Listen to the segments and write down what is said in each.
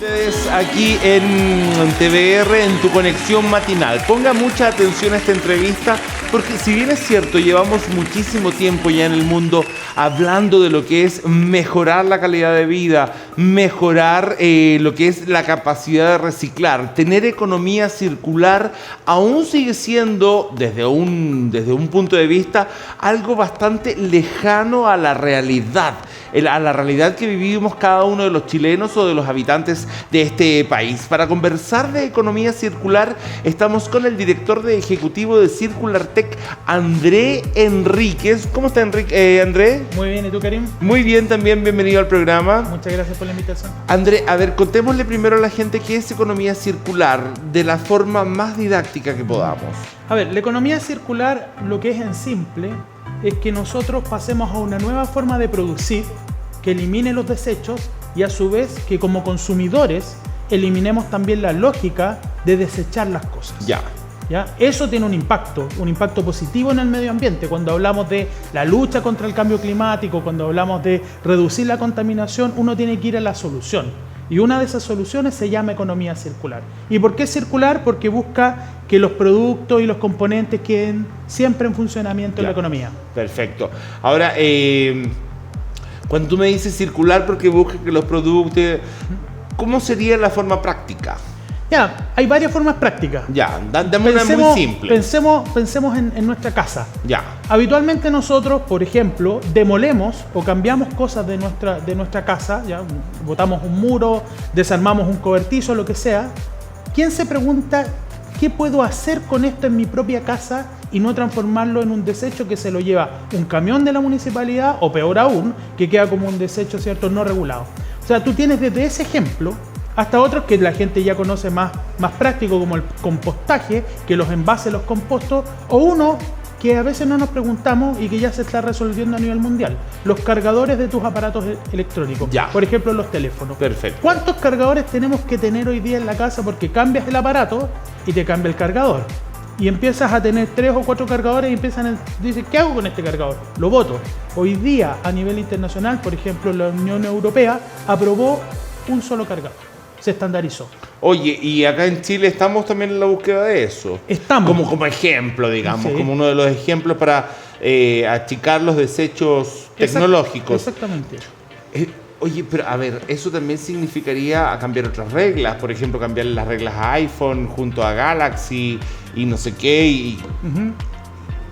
Ustedes aquí en TVR, en tu conexión matinal. Ponga mucha atención a esta entrevista porque si bien es cierto, llevamos muchísimo tiempo ya en el mundo hablando de lo que es mejorar la calidad de vida, mejorar lo que es la capacidad de reciclar, tener economía circular, aún sigue siendo, desde un punto de vista, algo bastante lejano a la realidad que vivimos cada uno de los chilenos o de los habitantes de este país. Para conversar de economía circular, estamos con el director ejecutivo de Circular Tech, André Enríquez. ¿Cómo está André? Muy bien, ¿y tú, Karim? Muy bien, también bienvenido al programa. Muchas gracias por la invitación. André, a ver, contémosle primero a la gente qué es economía circular de la forma más didáctica que podamos. A ver, la economía circular, lo que es en simple, es que nosotros pasemos a una nueva forma de producir que elimine los desechos y a su vez que como consumidores eliminemos también la lógica de desechar las cosas. ¿Ya? Eso tiene un impacto positivo en el medio ambiente. Cuando hablamos de la lucha contra el cambio climático, cuando hablamos de reducir la contaminación, uno tiene que ir a la solución. Y una de esas soluciones se llama economía circular. ¿Y por qué circular? Porque busca que los productos y los componentes queden siempre en funcionamiento en la economía. Perfecto. Ahora, cuando tú me dices circular porque busca que los productos... ¿Cómo sería la forma práctica? Hay varias formas prácticas. Dame una muy simple. Pensemos en nuestra casa. Habitualmente nosotros, por ejemplo, demolemos o cambiamos cosas de nuestra casa, botamos un muro, desarmamos un cobertizo, lo que sea. ¿Quién se pregunta qué puedo hacer con esto en mi propia casa y no transformarlo en un desecho que se lo lleva un camión de la municipalidad o peor aún, que queda como un desecho, ¿cierto?, no regulado? O sea, tú tienes desde ese ejemplo hasta otros que la gente ya conoce más práctico, como el compostaje, que los envases, los compostos, o uno que a veces no nos preguntamos y que ya se está resolviendo a nivel mundial: los cargadores de tus aparatos electrónicos. Por ejemplo, los teléfonos. Perfecto. ¿Cuántos cargadores tenemos que tener hoy día en la casa? Porque cambias el aparato y te cambia el cargador. Y empiezas a tener 3 o 4 cargadores y dices, ¿qué hago con este cargador? Lo boto. Hoy día, a nivel internacional, por ejemplo, la Unión Europea aprobó un solo cargador. Se estandarizó. Oye, y acá en Chile estamos también en la búsqueda de eso. Estamos. Como ejemplo, digamos, como uno de los ejemplos para achicar los desechos tecnológicos. Exactamente. Oye, pero a ver, eso también significaría cambiar otras reglas. Por ejemplo, cambiar las reglas a iPhone junto a Galaxy y no sé qué.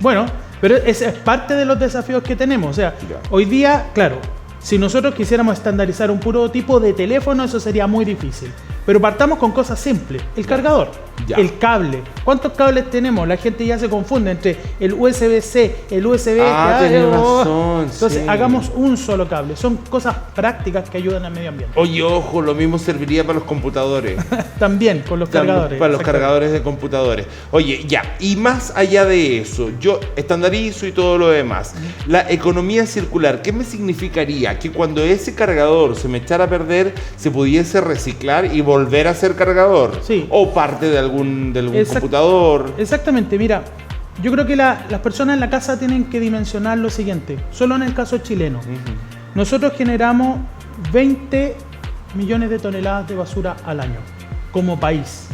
Bueno, pero ese es parte de los desafíos que tenemos. O sea, hoy día, claro, si nosotros quisiéramos estandarizar un puro tipo de teléfono, eso sería muy difícil. Pero partamos con cosas simples. El cargador, el cable. ¿Cuántos cables tenemos? La gente ya se confunde entre el USB-C, el USB-A. Tienes razón. Entonces, hagamos un solo cable. Son cosas prácticas que ayudan al medio ambiente. Oye, ojo, lo mismo serviría para los computadores. También, con los cargadores. Para los cargadores de computadores. Oye, y más allá de eso, yo estandarizo y todo lo demás. La economía circular, ¿qué me significaría? Que cuando ese cargador se me echara a perder, se pudiese reciclar y volver a ser cargador. O parte de algún computador. Exactamente, mira, yo creo que las personas en la casa tienen que dimensionar lo siguiente. Solo en el caso chileno, nosotros generamos 20 millones de toneladas de basura al año como país.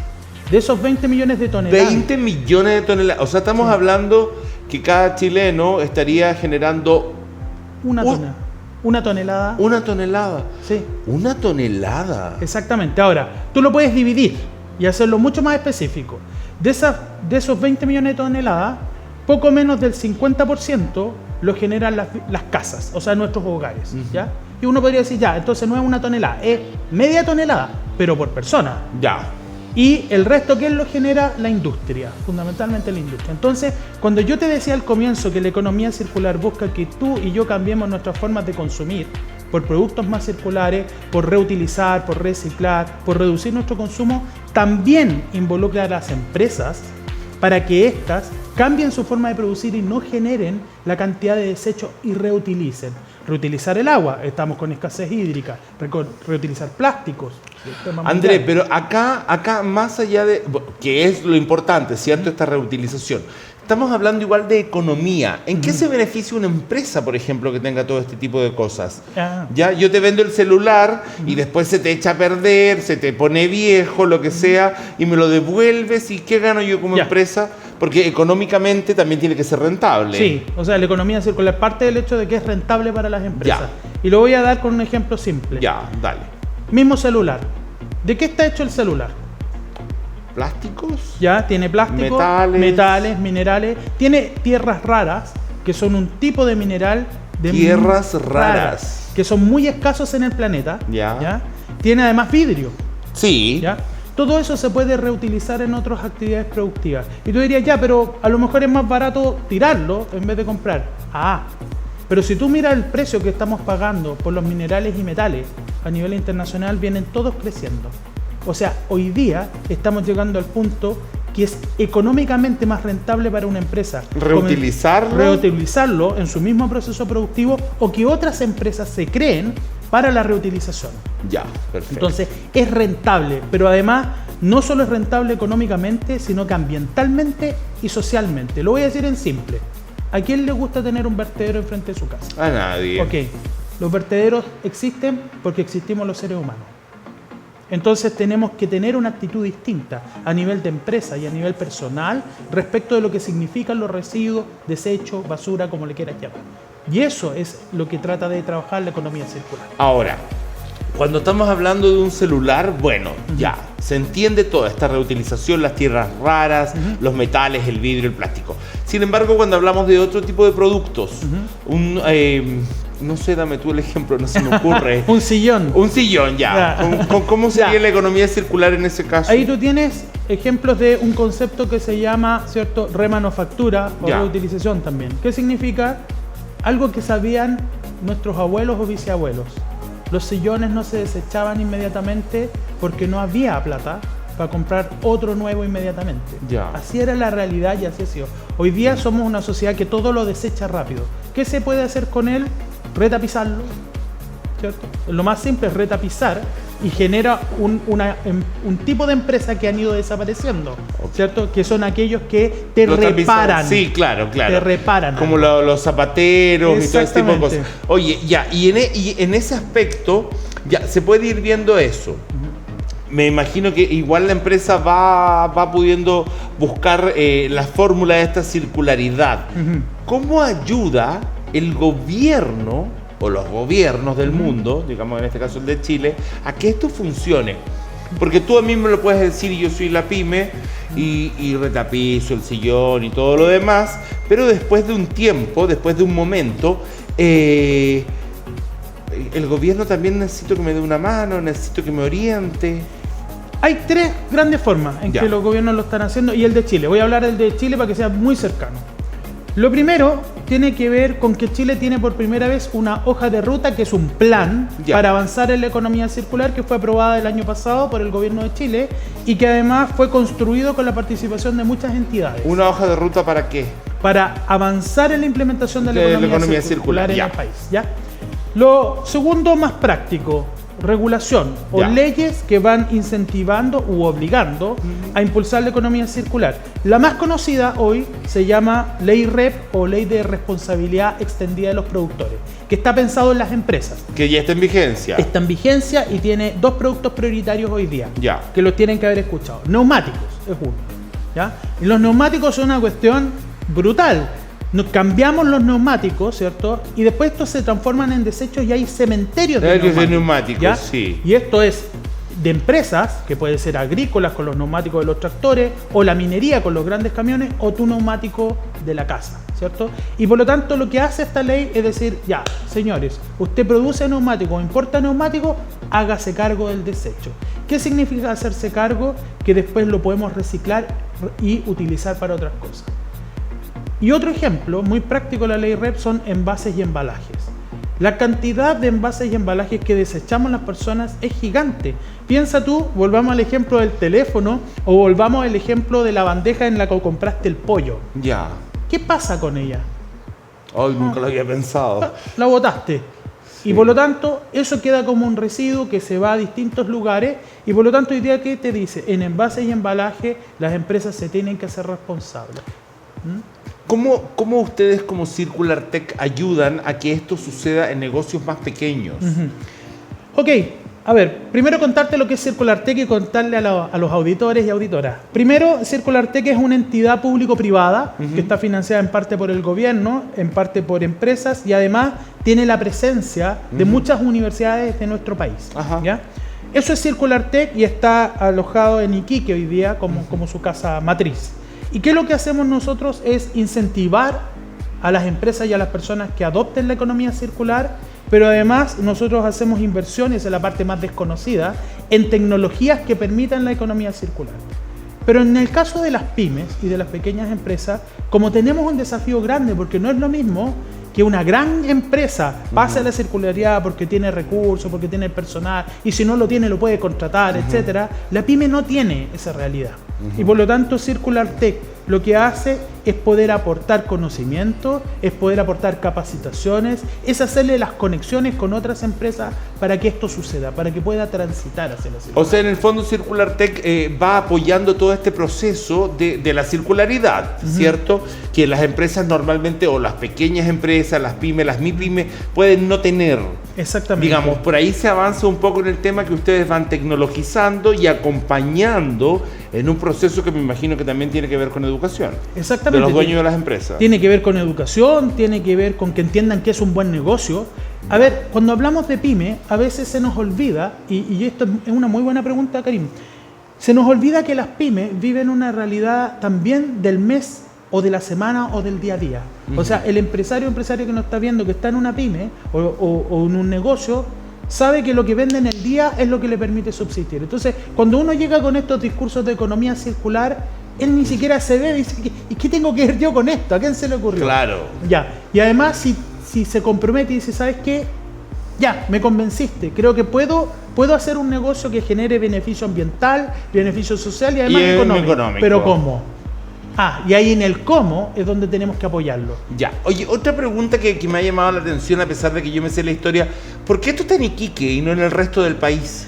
De esos 20 millones de toneladas... 20 millones de toneladas. O sea, estamos hablando que cada chileno estaría generando... Una tonelada. ¿Una tonelada? Sí. ¿Una tonelada? Exactamente. Ahora, tú lo puedes dividir y hacerlo mucho más específico. De esos 20 millones de toneladas, poco menos del 50% lo generan las casas, o sea, nuestros hogares. ¿Ya? Y uno podría decir, entonces no es una tonelada, es media tonelada, pero por persona. Y el resto, ¿quién lo genera? La industria, fundamentalmente la industria. Entonces, cuando yo te decía al comienzo que la economía circular busca que tú y yo cambiemos nuestras formas de consumir por productos más circulares, por reutilizar, por reciclar, por reducir nuestro consumo, también involucra a las empresas para que éstas cambien su forma de producir y no generen la cantidad de desechos y reutilicen. Reutilizar el agua, estamos con escasez hídrica, reutilizar plásticos. André, pero acá más allá de, que es lo importante, ¿cierto? Esta reutilización. estamos hablando igual de economía. ¿En qué se beneficia una empresa, por ejemplo, que tenga todo este tipo de cosas? Ya, yo te vendo el celular y después se te echa a perder, se te pone viejo, lo que sea, y me lo devuelves. ¿Y qué gano yo como empresa? Porque económicamente también tiene que ser rentable. Sí, o sea, la economía circular parte del hecho de que es rentable para las empresas. Y lo voy a dar con un ejemplo simple. Ya, dale. Mismo celular. ¿De qué está hecho el celular? ¿Plásticos? Ya, tiene plástico, metales, minerales. Tiene tierras raras, que son un tipo de mineral de tierras raras, que son muy escasos en el planeta. Ya. Tiene además vidrio. Sí. ¿Ya? Todo eso se puede reutilizar en otras actividades productivas. Y tú dirías, ya, pero a lo mejor es más barato tirarlo en vez de comprar. Pero si tú miras el precio que estamos pagando por los minerales y metales a nivel internacional, vienen todos creciendo. O sea, hoy día estamos llegando al punto que es económicamente más rentable para una empresa reutilizarlo en su mismo proceso productivo, o que otras empresas se creen para la reutilización. Ya, perfecto. Entonces, es rentable, pero además no solo es rentable económicamente, sino que ambientalmente y socialmente. Lo voy a decir en simple. ¿A quién le gusta tener un vertedero enfrente de su casa? A nadie. Ok, los vertederos existen porque existimos los seres humanos. Entonces tenemos que tener una actitud distinta a nivel de empresa y a nivel personal respecto de lo que significan los residuos, desechos, basura, como le quieras llamar. Y eso es lo que trata de trabajar la economía circular. Ahora, cuando estamos hablando de un celular, bueno, ya, se entiende toda esta reutilización, las tierras raras, los metales, el vidrio, el plástico. Sin embargo, cuando hablamos de otro tipo de productos, no sé, dame tú el ejemplo, no se me ocurre. Un sillón. Un sillón, ya. ¿Cómo sería la economía circular en ese caso? Ahí tú tienes ejemplos de un concepto que se llama, ¿cierto?, remanufactura o reutilización también. ¿Qué significa? Algo que sabían nuestros abuelos o bisabuelos. Los sillones no se desechaban inmediatamente porque no había plata para comprar otro nuevo inmediatamente. Así era la realidad y así ha sido. Hoy día somos una sociedad que todo lo desecha rápido. ¿Qué se puede hacer con él? Retapizarlo, ¿cierto? Lo más simple es retapizar y genera un tipo de empresa que han ido desapareciendo, ¿cierto? Que son aquellos que te reparan. Sí, claro. Te reparan. Como los zapateros y todo ese tipo de cosas. Oye, ya, y en ese aspecto, ya, se puede ir viendo eso. Me imagino que igual la empresa va pudiendo buscar la fórmula de esta circularidad. ¿Cómo ayuda el gobierno o los gobiernos del mundo, digamos en este caso el de Chile, a que esto funcione? Porque tú a mí me lo puedes decir, yo soy la pyme y retapizo el sillón y todo lo demás, pero después de un tiempo, después de un momento, el gobierno también necesito que me dé una mano, necesito que me oriente. Hay tres grandes formas en que los gobiernos lo están haciendo, y el de Chile. Voy a hablar del de Chile para que sea muy cercano. Lo primero tiene que ver con que Chile tiene por primera vez una hoja de ruta, que es un plan para avanzar en la economía circular, que fue aprobada el año pasado por el gobierno de Chile y que además fue construido con la participación de muchas entidades. ¿Una hoja de ruta para qué? Para avanzar en la implementación de la economía circular en el país. Lo segundo, más práctico, regulación o leyes que van incentivando u obligando a impulsar la economía circular. La más conocida hoy se llama Ley REP o Ley de Responsabilidad Extendida de los Productores, que está pensado en las empresas. Que ya está en vigencia. Está en vigencia y tiene dos productos prioritarios hoy día, que los tienen que haber escuchado. Neumáticos es uno. Y los neumáticos son una cuestión brutal. Nos cambiamos los neumáticos, ¿cierto? Y después estos se transforman en desechos y hay cementerios de neumáticos. Sí. Y esto es de empresas, que puede ser agrícolas con los neumáticos de los tractores, o la minería con los grandes camiones, o tu neumático de la casa, ¿cierto? Y por lo tanto lo que hace esta ley es decir, ya, señores, usted produce neumáticos o importa neumáticos, hágase cargo del desecho. ¿Qué significa hacerse cargo? Que después lo podemos reciclar y utilizar para otras cosas. Y otro ejemplo muy práctico de la ley REP son envases y embalajes. La cantidad de envases y embalajes que desechamos las personas es gigante. Piensa tú, volvamos al ejemplo del teléfono o volvamos al ejemplo de la bandeja en la que compraste el pollo. ¿Qué pasa con ella? Nunca lo había pensado. La botaste. Y por lo tanto, eso queda como un residuo que se va a distintos lugares. Y por lo tanto, hoy día, ¿qué te dice? En envases y embalaje, las empresas se tienen que hacer responsables. ¿Cómo ustedes como Circular Tech ayudan a que esto suceda en negocios más pequeños? Ok, a ver, primero contarte lo que es Circular Tech y contarle a los auditores y auditoras. Primero, Circular Tech es una entidad público-privada que está financiada en parte por el gobierno, en parte por empresas y además tiene la presencia de muchas universidades de nuestro país. ¿Ya? Eso es Circular Tech y está alojado en Iquique hoy día como su casa matriz. ¿Y qué es lo que hacemos nosotros? Es incentivar a las empresas y a las personas que adopten la economía circular, pero además nosotros hacemos inversiones en la parte más desconocida, en tecnologías que permitan la economía circular. Pero en el caso de las pymes y de las pequeñas empresas, como tenemos un desafío grande, porque no es lo mismo que una gran empresa pase a la circularidad porque tiene recursos, porque tiene personal, y si no lo tiene lo puede contratar, etcétera. La pyme no tiene esa realidad. Y por lo tanto Circular Tech lo que hace es poder aportar conocimiento, es poder aportar capacitaciones, es hacerle las conexiones con otras empresas para que esto suceda, para que pueda transitar hacia la circularidad. O sea, en el fondo Circular Tech va apoyando todo este proceso de la circularidad, ¿cierto? Que las empresas normalmente, o las pequeñas empresas, las pymes, las MIPYME, pueden no tener. Exactamente. Digamos, por ahí se avanza un poco en el tema que ustedes van tecnologizando y acompañando en un proceso que me imagino que también tiene que ver con educación. Exactamente. De los dueños de las empresas. Tiene que ver con educación, tiene que ver con que entiendan que es un buen negocio. A ver, cuando hablamos de pyme, a veces se nos olvida, y esto es una muy buena pregunta, Karim, se nos olvida que las pymes viven una realidad también del mes o de la semana o del día a día. O sea, el empresario que nos está viendo que está en una pyme o en un negocio, sabe que lo que vende en el día es lo que le permite subsistir. Entonces, cuando uno llega con estos discursos de economía circular, él ni siquiera se ve y dice, ¿y qué tengo que ver yo con esto? ¿A quién se le ocurrió? Claro. Ya. Y además, si se compromete y dice, ¿sabes qué? Ya, me convenciste. Creo que puedo hacer un negocio que genere beneficio ambiental, beneficio social y además económico. Pero ¿cómo? Y ahí en el cómo es donde tenemos que apoyarlo. Ya. Oye, otra pregunta que me ha llamado la atención, a pesar de que yo me sé la historia, ¿por qué esto está en Iquique y no en el resto del país?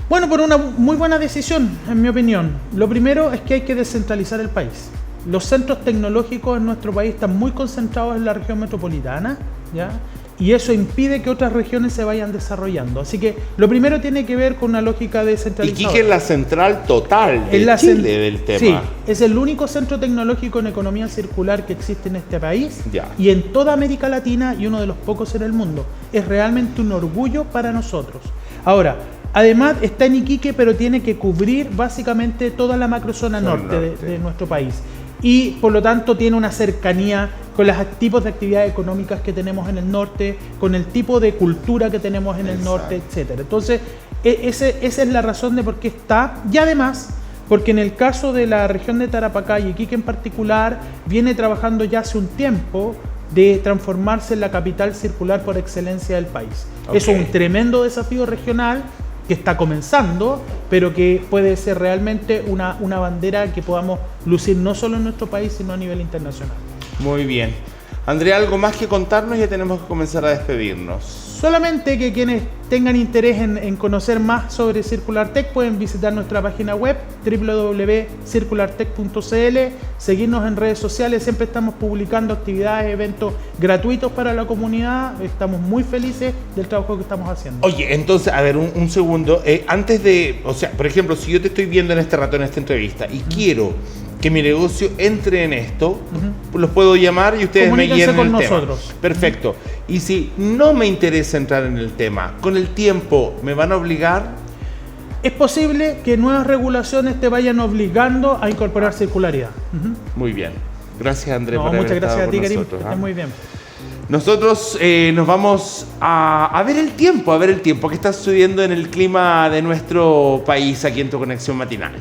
Bueno, por una muy buena decisión, en mi opinión. Lo primero es que hay que descentralizar el país. Los centros tecnológicos en nuestro país están muy concentrados en la región metropolitana, ¿ya? Y eso impide que otras regiones se vayan desarrollando. Así que lo primero tiene que ver con una lógica descentralizada. Iquique es la central total de Chile del tema. Sí, es el único centro tecnológico en economía circular que existe en este país y en toda América Latina y uno de los pocos en el mundo. Es realmente un orgullo para nosotros. Ahora, además está en Iquique, pero tiene que cubrir básicamente toda la macrozona norte de nuestro país. Y por lo tanto tiene una cercanía con los tipos de actividades económicas que tenemos en el norte, con el tipo de cultura que tenemos en el norte, etcétera. Entonces, esa es la razón de por qué está. Y además, porque en el caso de la región de Tarapacá y Iquique en particular, viene trabajando ya hace un tiempo de transformarse en la capital circular por excelencia del país. Es un tremendo desafío regional que está comenzando, pero que puede ser realmente una bandera que podamos lucir no solo en nuestro país, sino a nivel internacional. Muy bien. Andrea, ¿algo más que contarnos? Ya tenemos que comenzar a despedirnos. Solamente que quienes tengan interés en conocer más sobre Circular Tech pueden visitar nuestra página web www.circulartech.cl, seguirnos en redes sociales, siempre estamos publicando actividades, eventos gratuitos para la comunidad, estamos muy felices del trabajo que estamos haciendo. Oye, entonces, a ver, un segundo, antes de, o sea, por ejemplo, si yo te estoy viendo en este rato, en esta entrevista, y quiero que mi negocio entre en esto, los puedo llamar y ustedes me guían en el nosotros. tema. Perfecto. Y si no me interesa entrar en el tema, ¿con el tiempo me van a obligar? Es posible que nuevas regulaciones te vayan obligando a incorporar circularidad. Muy bien. Gracias, Andrés, por haber muchas gracias estado a ti, Karim. nosotros, Estás muy bien. Nosotros nos vamos a ver el tiempo que está sucediendo en el clima de nuestro país aquí en Tu Conexión Matinal.